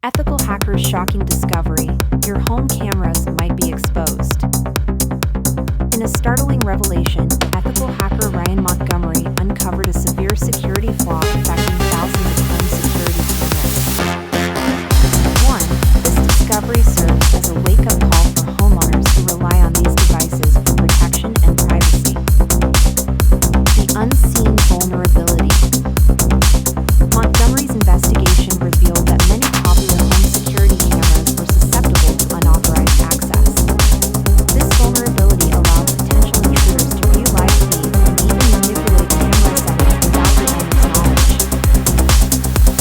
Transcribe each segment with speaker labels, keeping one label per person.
Speaker 1: Ethical hackers' shocking discovery: your home cameras might be exposed. In a startling revelation, ethical hacker Ryan Montgomery uncovered a severe security flaw affecting thousands of home security cameras. 1. This discovery serves as a wake-up call for homeowners who rely on these devices for protection and privacy. The unseen vulnerability. Montgomery's investigation revealed that many popular home security cameras were susceptible to unauthorized access. This vulnerability allowed potential intruders to view live feeds and even manipulate camera settings without the owner's knowledge.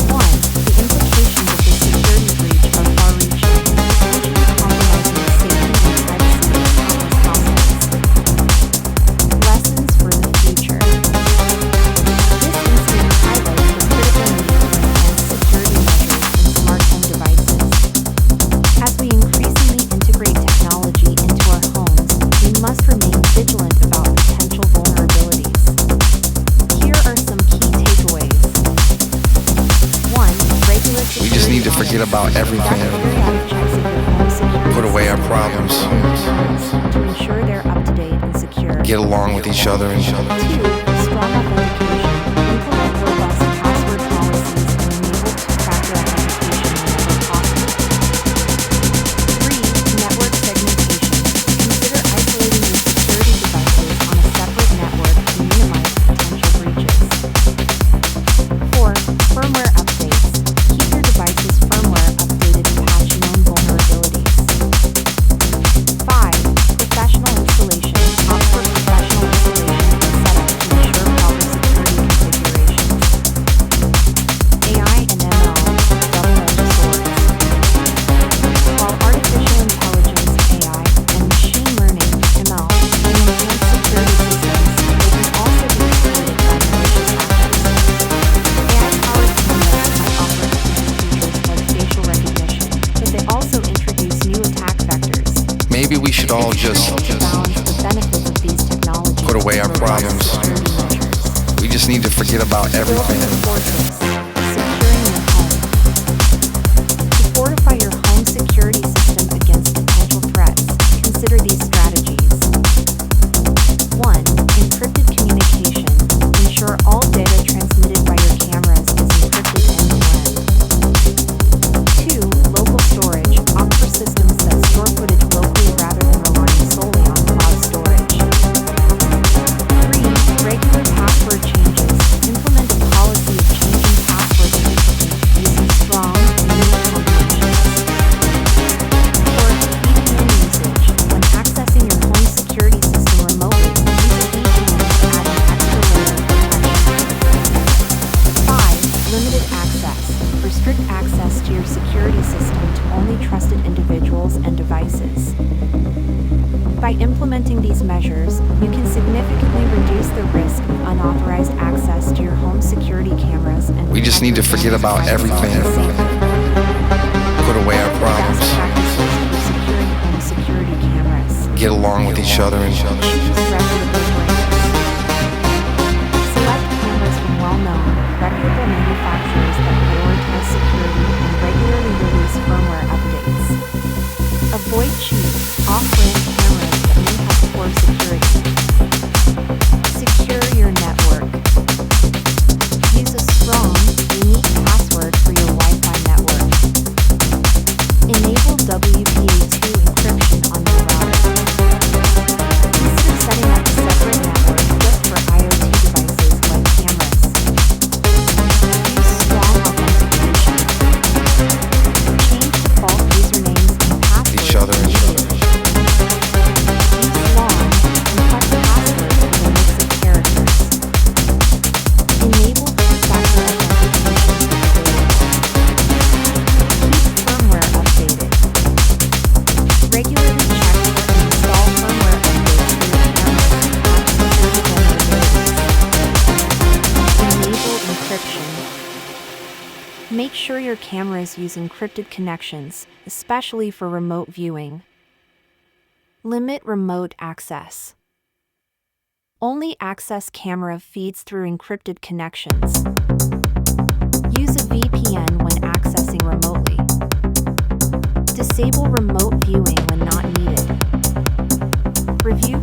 Speaker 1: 1. The implications of this security breach are far-reaching, potentially compromising the safety and privacy of countless households. Lessons for the future. This incident highlights the critical need for enhanced security measures in smart home devices. As we increasingly integrate technology into our homes, we must remain vigilant about potential vulnerabilities. Here are some key takeaways. 1. Regular security.
Speaker 2: We just need to forget about everything.
Speaker 1: Periodic checks of your home security
Speaker 2: Put away our
Speaker 1: system
Speaker 2: problems.
Speaker 1: to ensure they're up to date and secure.
Speaker 2: Get along with each other and
Speaker 1: 2. Strong authentication. Implement robust password policies and enable two-factor authentication whenever possible. 3. Network segmentation. Consider isolating your security devices on a separate network to minimize potential breaches. 4. Firmware updates. Keep your device's firmware updated to patch known vulnerabilities. 5. Professional installation. Opt for professional installation and setup to ensure proper security configurations. AI and ML, double-edged swords. While artificial intelligence, AI, and machine learning, ML, can enhance security systems, they can also be exploited by malicious actors. AI-powered cameras might offer advanced features like facial recognition, but they also introduce new attack vectors.
Speaker 2: maybe we should all just
Speaker 1: Balance the benefits of these technologies.
Speaker 2: put away our problems.
Speaker 1: Security measures.
Speaker 2: We just need to forget about everything.
Speaker 1: Building a fortress. Securing your home. To fortify your home security system against potential threats, consider these strategies. 1. Encrypted communication. Ensure all data transmitted by your cameras is encrypted end-to-end. 2. Local storage. Opt for systems that store footage locally rather than relying solely on cloud storage. 3. Regular password changes. Implement a policy of changing passwords frequently using strong, unique combinations. 4. VPN usage. When accessing your home security system remotely, use a VPN to add an extra layer of protection. 5. Limited access. Restrict access to your security system to only trusted individuals and devices. By implementing these measures, you can significantly reduce the risk of unauthorized access to your home security cameras and
Speaker 2: We just need to forget about everything. Put away our problems.
Speaker 1: Best practices for securing home security cameras.
Speaker 2: Get along with each other and
Speaker 1: Choose reputable brands. Select cameras from well-known, reputable manufacturers that prioritize security and regularly release firmware updates. Avoid cheap, off-brand cameras that may have poor security. Secure your network. Use a strong, unique password for your Wi-Fi network. Enable WPA2 encryption on your router. Consider setting up a separate network just for IoT devices like cameras. Use strong authentication. Change default usernames and passwords
Speaker 2: each other and
Speaker 1: immediately. Use long, complex passwords with a mix of characters. Enable two-factor authentication capability. Keep firmware updated. Regularly check and install firmware updates for your cameras to patch security vulnerabilities. Enable encryption. Make sure your cameras use encrypted connections, especially for remote viewing. Limit remote access. Only access camera feeds through encrypted connections. Use a VPN when accessing remotely. Disable remote viewing when not needed. Review